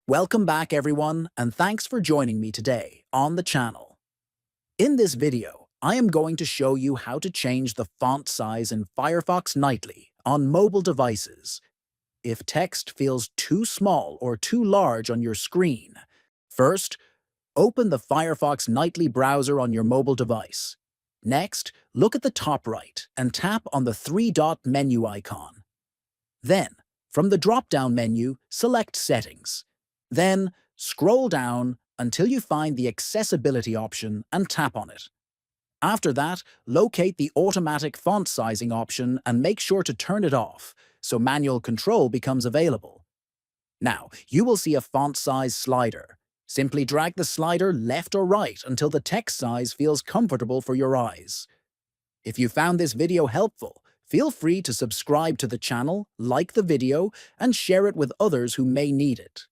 Welcome back everyone, and thanks for joining me today on the channel. In this video, I am going to show you how to change the font size in Firefox Nightly on mobile devices. If text feels too small or too large on your screen, first, open the Firefox Nightly browser on your mobile device. Next, look at the top right and tap on the three-dot menu icon. Then, from the drop-down menu, select Settings. Then, scroll down until you find the Accessibility option and tap on it. After that, locate the Automatic Font Sizing option and make sure to turn it off so manual control becomes available. Now, you will see a font size slider. Simply drag the slider left or right until the text size feels comfortable for your eyes. If you found this video helpful, feel free to subscribe to the channel, like the video, and share it with others who may need it.